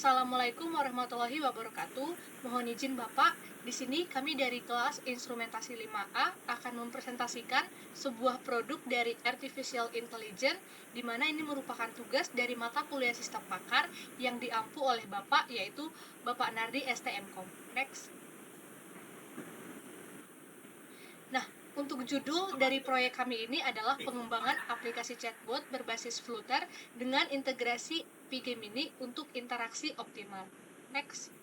Assalamualaikum warahmatullahi wabarakatuh. Mohon izin Bapak, di sini kami dari kelas Instrumentasi 5A akan mempresentasikan sebuah produk dari Artificial Intelligence, di mana ini merupakan tugas dari mata kuliah Sistem Pakar yang diampu oleh Bapak, yaitu Bapak Nardi STMkom. Next. Nah, untuk judul dari proyek kami ini adalah pengembangan aplikasi chatbot berbasis Flutter dengan integrasi Gemini untuk interaksi optimal. Next.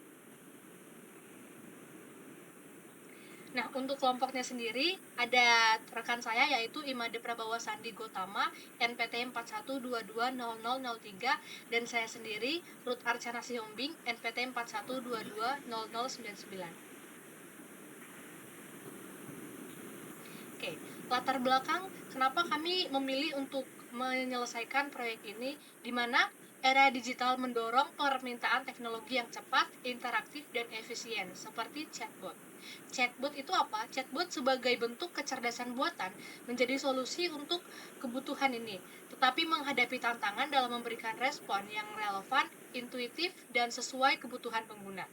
Nah, untuk kelompoknya sendiri ada rekan saya yaitu Imade Prabawa Sandi Gotama, NPT 41220003, dan saya sendiri Ruth Archana Sihombing, NPT 41220099. Oke, latar belakang kenapa kami memilih untuk menyelesaikan proyek ini, di mana era digital mendorong permintaan teknologi yang cepat, interaktif, dan efisien, seperti chatbot. Chatbot itu apa? Chatbot sebagai bentuk kecerdasan buatan menjadi solusi untuk kebutuhan ini, tetapi menghadapi tantangan dalam memberikan respon yang relevan, intuitif, dan sesuai kebutuhan pengguna.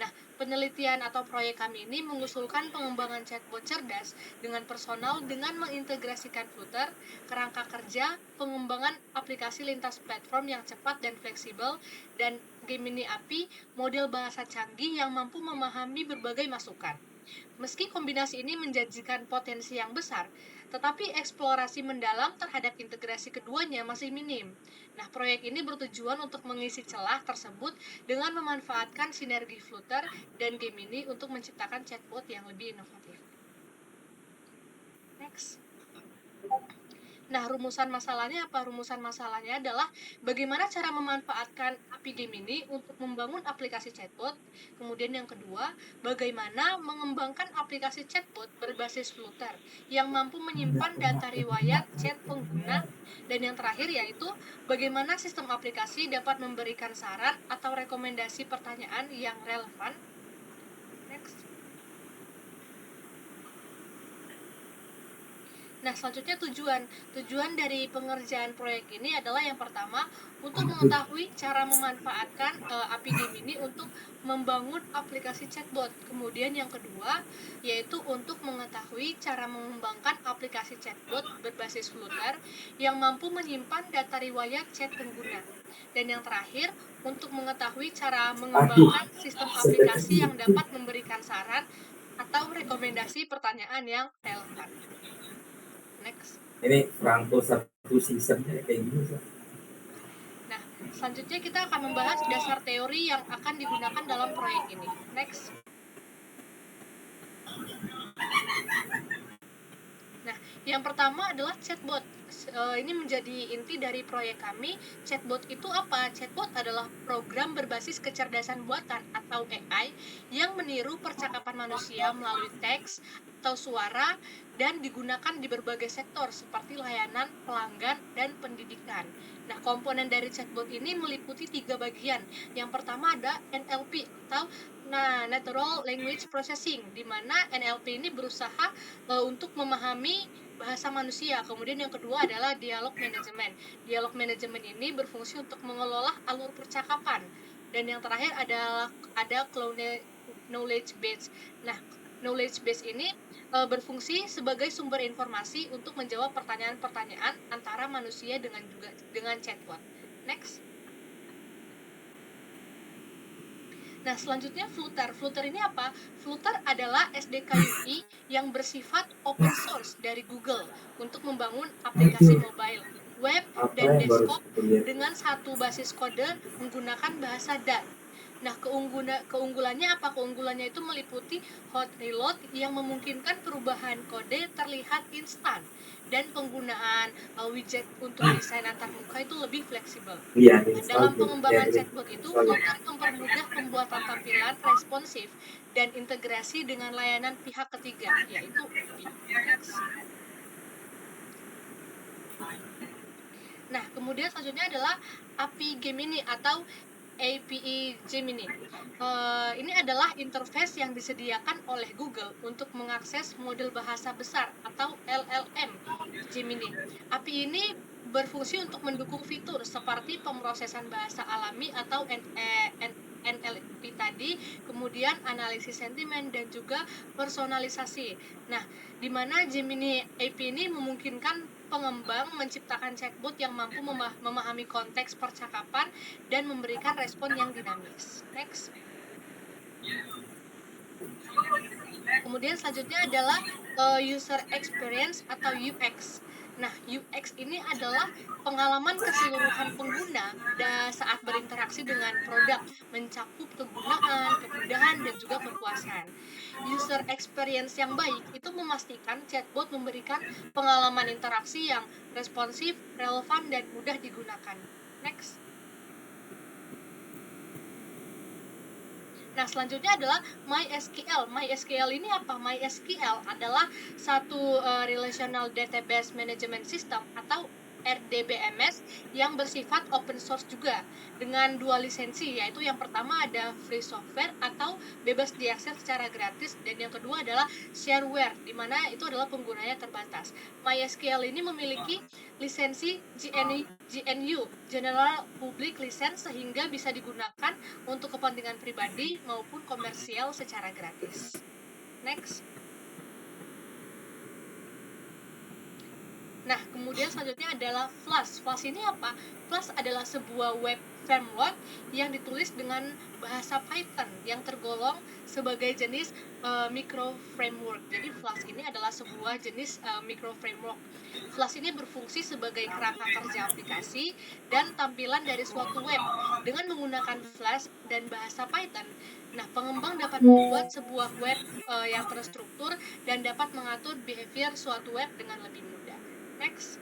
Nah, penelitian atau proyek kami ini mengusulkan pengembangan chatbot cerdas dengan personal dengan mengintegrasikan Flutter, kerangka kerja, pengembangan aplikasi lintas platform yang cepat dan fleksibel, dan Gemini API, model bahasa canggih yang mampu memahami berbagai masukan. Meski kombinasi ini menjanjikan potensi yang besar, tetapi eksplorasi mendalam terhadap integrasi keduanya masih minim. Nah, proyek ini bertujuan untuk mengisi celah tersebut dengan memanfaatkan sinergi Flutter dan Gemini untuk menciptakan chatbot yang lebih inovatif. Next. Nah, rumusan masalahnya apa? Rumusan masalahnya adalah bagaimana cara memanfaatkan API Gemini untuk membangun aplikasi chatbot. Kemudian yang kedua, bagaimana mengembangkan aplikasi chatbot berbasis Flutter yang mampu menyimpan data riwayat chat pengguna. Dan yang terakhir yaitu bagaimana sistem aplikasi dapat memberikan saran atau rekomendasi pertanyaan yang relevan. Next. Nah, selanjutnya tujuan dari pengerjaan proyek ini adalah yang pertama untuk mengetahui cara memanfaatkan API Gemini untuk membangun aplikasi chatbot. Kemudian yang kedua yaitu untuk mengetahui cara mengembangkan aplikasi chatbot berbasis Flutter yang mampu menyimpan data riwayat chat pengguna. Dan yang terakhir untuk mengetahui cara mengembangkan sistem aplikasi yang dapat memberikan saran atau rekomendasi pertanyaan yang relevan. Next. Ini rangkul satu sistemnya kayak gini. Nah, selanjutnya kita akan membahas dasar teori yang akan digunakan dalam proyek ini. Next. Nah, yang pertama adalah chatbot. Ini menjadi inti dari proyek kami. Chatbot itu apa? Chatbot adalah program berbasis kecerdasan buatan atau AI yang meniru percakapan manusia melalui teks atau suara dan digunakan di berbagai sektor seperti layanan, pelanggan, dan pendidikan. Nah, komponen dari chatbot ini meliputi 3 bagian. Yang pertama ada NLP atau Natural Language Processing, di mana NLP ini berusaha untuk memahami bahasa manusia. Kemudian yang kedua adalah dialog manajemen. Dialog manajemen ini berfungsi untuk mengelola alur percakapan. Dan yang terakhir adalah ada knowledge base. Nah, knowledge base ini berfungsi sebagai sumber informasi untuk menjawab pertanyaan-pertanyaan antara manusia dengan chatbot. Next. Nah, selanjutnya Flutter. Flutter ini apa? Flutter adalah SDK UI yang bersifat open source dari Google untuk membangun aplikasi mobile, web, dan desktop dengan satu basis kode menggunakan bahasa Dart. Nah, keunggulannya apa? Keunggulannya itu meliputi hot reload yang memungkinkan perubahan kode terlihat instan dan penggunaan widget untuk desain antar muka itu lebih fleksibel. Iya, Dalam pengembangan chatbot itu, Flutter mempermudah pembuatan tampilan responsif dan integrasi dengan layanan pihak ketiga, yaitu API. Nah, kemudian selanjutnya adalah API Gemini atau API Gemini. Ini adalah interface yang disediakan oleh Google untuk mengakses model bahasa besar atau LLM Gemini. API ini berfungsi untuk mendukung fitur seperti pemrosesan bahasa alami atau NLP tadi, kemudian analisis sentimen dan juga personalisasi. Nah, di mana Gemini AP ini memungkinkan pengembang menciptakan chatbot yang mampu memahami konteks percakapan dan memberikan respon yang dinamis. Next. Kemudian selanjutnya adalah user experience atau UX. Nah, UX ini adalah pengalaman keseluruhan pengguna saat berinteraksi dengan produk, mencakup kegunaan, kemudahan, dan juga kepuasan. User experience yang baik itu memastikan chatbot memberikan pengalaman interaksi yang responsif, relevan, dan mudah digunakan. Next. Nah, selanjutnya adalah MySQL. MySQL ini apa? MySQL adalah satu Relational Database Management System atau RDBMS yang bersifat open source juga dengan dua lisensi, yaitu yang pertama ada free software atau bebas diakses secara gratis, dan yang kedua adalah shareware, di mana itu adalah penggunanya terbatas. MySQL ini memiliki lisensi GNU General Public License sehingga bisa digunakan untuk kepentingan pribadi maupun komersial secara gratis. Next. Nah, kemudian selanjutnya adalah Flash. Flash ini apa? Flash adalah sebuah web framework yang ditulis dengan bahasa Python yang tergolong sebagai jenis micro framework. Jadi Flash ini adalah sebuah jenis micro framework. Flash ini berfungsi sebagai kerangka kerja aplikasi dan tampilan dari suatu web dengan menggunakan Flash dan bahasa Python. Nah, pengembang dapat membuat sebuah web yang terstruktur dan dapat mengatur behavior suatu web dengan lebih mudah. Next.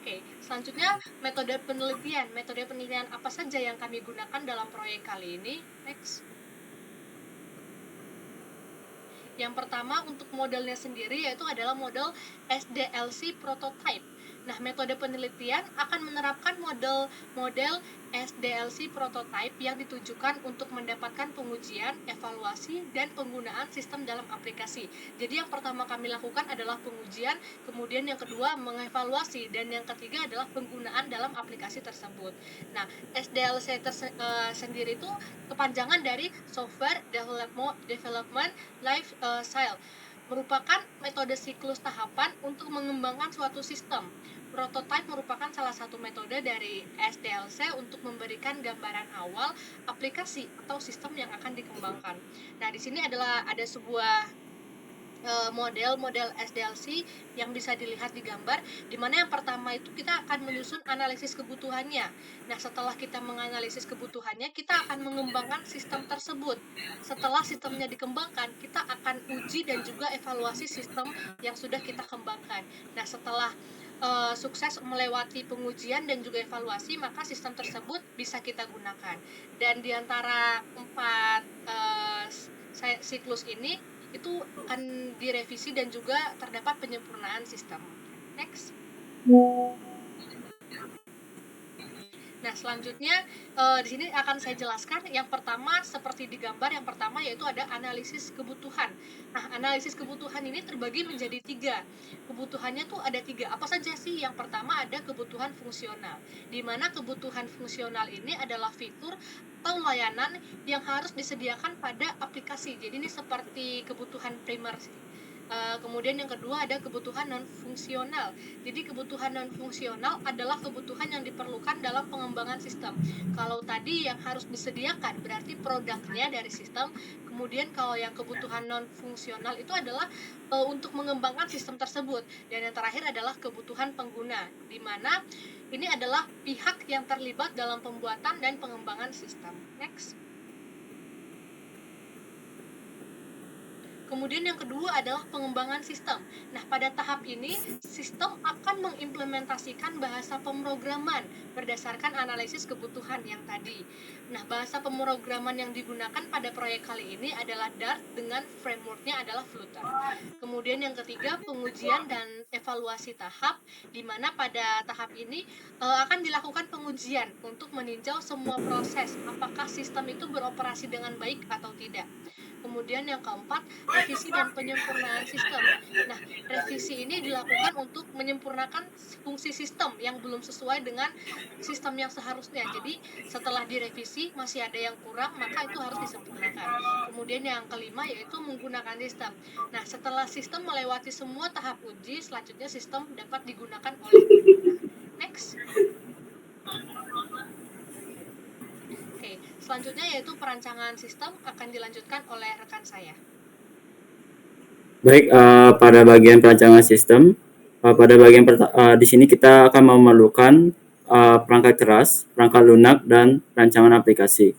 Oke, selanjutnya metode penelitian. Metode penelitian apa saja yang kami gunakan dalam proyek kali ini? Next. Yang pertama untuk modelnya sendiri yaitu adalah model SDLC prototype. Nah, metode penelitian akan menerapkan model SDLC prototype yang ditujukan untuk mendapatkan pengujian, evaluasi, dan penggunaan sistem dalam aplikasi. Jadi yang pertama kami lakukan adalah pengujian, kemudian yang kedua mengevaluasi, dan yang ketiga adalah penggunaan dalam aplikasi tersebut. Nah, SDLC sendiri itu kepanjangan dari Software Development Life Cycle, merupakan metode siklus tahapan untuk mengembangkan suatu sistem. Prototype merupakan salah satu metode dari SDLC untuk memberikan gambaran awal aplikasi atau sistem yang akan dikembangkan. Nah, di sini ada sebuah model SDLC yang bisa dilihat di gambar, di mana yang pertama itu kita akan menyusun analisis kebutuhannya. Nah, setelah kita menganalisis kebutuhannya, kita akan mengembangkan sistem tersebut. Setelah sistemnya dikembangkan, kita akan uji dan juga evaluasi sistem yang sudah kita kembangkan. Nah, setelah sukses melewati pengujian dan juga evaluasi, maka sistem tersebut bisa kita gunakan. Dan di antara 4 siklus ini itu akan direvisi dan juga terdapat penyempurnaan sistem. Next. Nah, selanjutnya di sini akan saya jelaskan. Yang pertama seperti di gambar, yang pertama yaitu ada analisis kebutuhan. Nah, analisis kebutuhan ini terbagi menjadi 3. Kebutuhannya tuh ada 3. Apa saja sih? Yang pertama ada kebutuhan fungsional, di mana kebutuhan fungsional ini adalah fitur atau layanan yang harus disediakan pada aplikasi. Jadi ini seperti kebutuhan primer. Kemudian yang kedua ada kebutuhan non fungsional. Jadi kebutuhan non fungsional adalah kebutuhan yang diperlukan dalam pengembangan sistem. Kalau tadi yang harus disediakan berarti produknya dari sistem. Kemudian kalau yang kebutuhan non fungsional itu adalah untuk mengembangkan sistem tersebut. Dan yang terakhir adalah kebutuhan pengguna, di mana ini adalah pihak yang terlibat dalam pembuatan dan pengembangan sistem. Next. Kemudian yang kedua adalah pengembangan sistem. Nah, pada tahap ini, sistem akan mengimplementasikan bahasa pemrograman berdasarkan analisis kebutuhan yang tadi. Nah, bahasa pemrograman yang digunakan pada proyek kali ini adalah Dart dengan frameworknya adalah Flutter. Kemudian yang ketiga, pengujian dan evaluasi tahap, di mana pada tahap ini akan dilakukan pengujian untuk meninjau semua proses, apakah sistem itu beroperasi dengan baik atau tidak. Kemudian yang keempat, revisi dan penyempurnaan sistem. Nah, revisi ini dilakukan untuk menyempurnakan fungsi sistem yang belum sesuai dengan sistem yang seharusnya. Jadi, setelah direvisi masih ada yang kurang, maka itu harus disempurnakan. Kemudian yang kelima yaitu menggunakan sistem. Nah, setelah sistem melewati semua tahap uji, selanjutnya sistem dapat digunakan oleh pengguna. Next. Oke, selanjutnya yaitu perancangan sistem akan dilanjutkan oleh rekan saya. Baik, pada bagian perancangan sistem, pada bagian di sini kita akan memerlukan perangkat keras, perangkat lunak, dan rancangan aplikasi.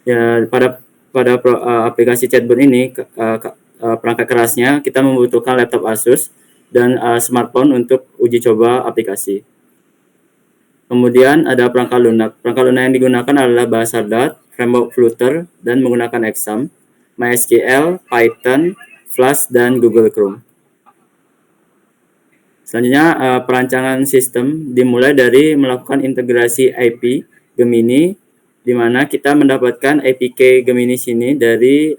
Ya, pada aplikasi chatbot ini, perangkat kerasnya kita membutuhkan laptop Asus dan smartphone untuk uji coba aplikasi. Kemudian ada perangkat lunak. Perangkat lunak yang digunakan adalah bahasa Dart, framework Flutter, dan menggunakan Exam, MySQL, Python, Flash, dan Google Chrome. Selanjutnya, perancangan sistem dimulai dari melakukan integrasi IP Gemini, di mana kita mendapatkan APK Gemini sini dari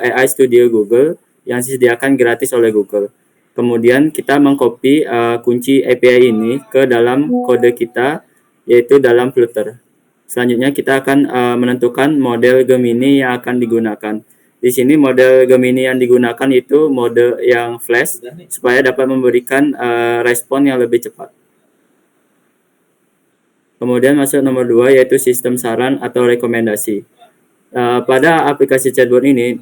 AI Studio Google yang disediakan gratis oleh Google. Kemudian kita mengcopy kunci API ini ke dalam kode kita, yaitu dalam Flutter. Selanjutnya kita akan menentukan model Gemini yang akan digunakan. Di sini model Gemini yang digunakan itu mode yang flash supaya dapat memberikan respon yang lebih cepat. Kemudian masuk nomor 2 yaitu sistem saran atau rekomendasi. Pada aplikasi chatbot ini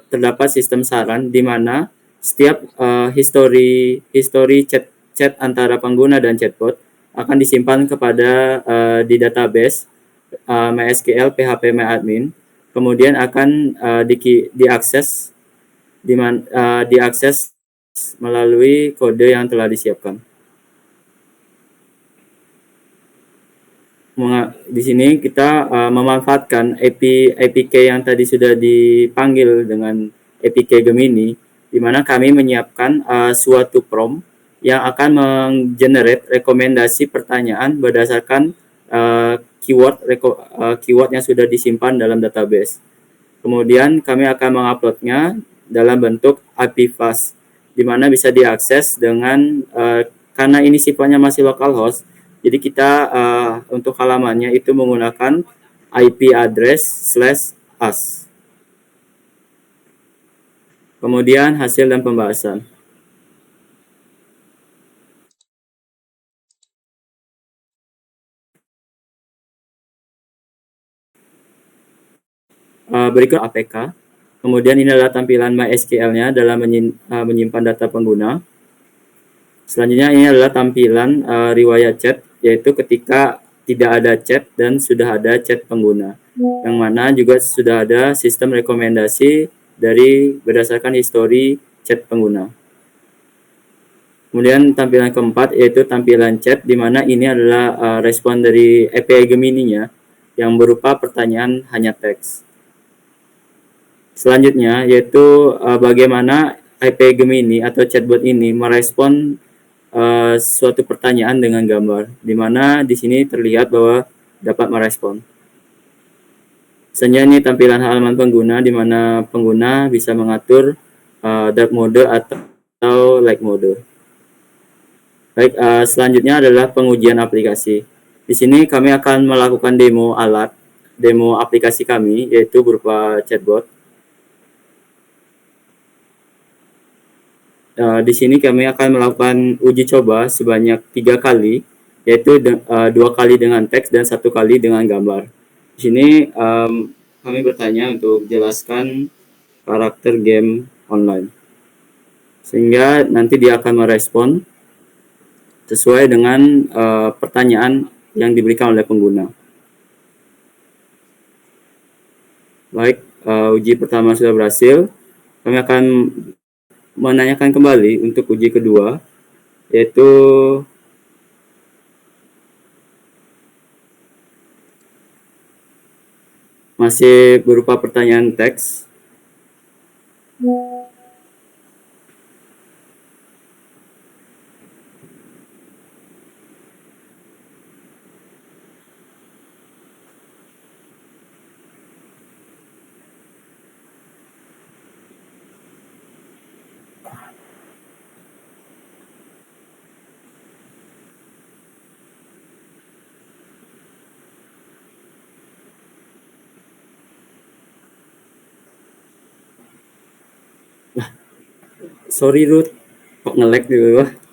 terdapat sistem saran di mana setiap history chat antara pengguna dan chatbot akan disimpan kepada di database MySQL PHP MyAdmin, kemudian akan diakses melalui kode yang telah disiapkan. Di sini kita memanfaatkan APK yang tadi sudah dipanggil dengan APK Gemini, di mana kami menyiapkan suatu prompt yang akan menggenerate rekomendasi pertanyaan berdasarkan keyword yang sudah disimpan dalam database. Kemudian kami akan menguploadnya dalam bentuk IP-fast, di mana bisa diakses dengan karena ini sifatnya masih localhost, jadi kita untuk halamannya itu menggunakan IP address /us. Kemudian hasil dan pembahasan. Berikut APK. Kemudian ini adalah tampilan MySQL-nya dalam menyimpan data pengguna. Selanjutnya ini adalah tampilan riwayat chat, yaitu ketika tidak ada chat dan sudah ada chat pengguna. Yang mana juga sudah ada sistem rekomendasi dari berdasarkan histori chat pengguna. Kemudian tampilan keempat yaitu tampilan chat, di mana ini adalah respon dari API Gemini-nya yang berupa pertanyaan hanya teks. Selanjutnya yaitu bagaimana API Gemini atau chatbot ini merespon suatu pertanyaan dengan gambar, di mana di sini terlihat bahwa dapat merespon. Selanjutnya ini tampilan halaman pengguna, di mana pengguna bisa mengatur dark mode atau light mode. Baik, selanjutnya adalah pengujian aplikasi. Di sini kami akan melakukan demo aplikasi kami, yaitu berupa chatbot. Di sini kami akan melakukan uji coba sebanyak 3 kali, yaitu 2 kali dengan teks dan 1 kali dengan gambar. Di sini kami bertanya untuk jelaskan karakter game online, sehingga nanti dia akan merespon sesuai dengan pertanyaan yang diberikan oleh pengguna. Baik, uji pertama sudah berhasil. Kami akan menanyakan kembali untuk uji kedua, yaitu masih berupa pertanyaan teks. Sorry Ruth, kok nge-lag di bawah.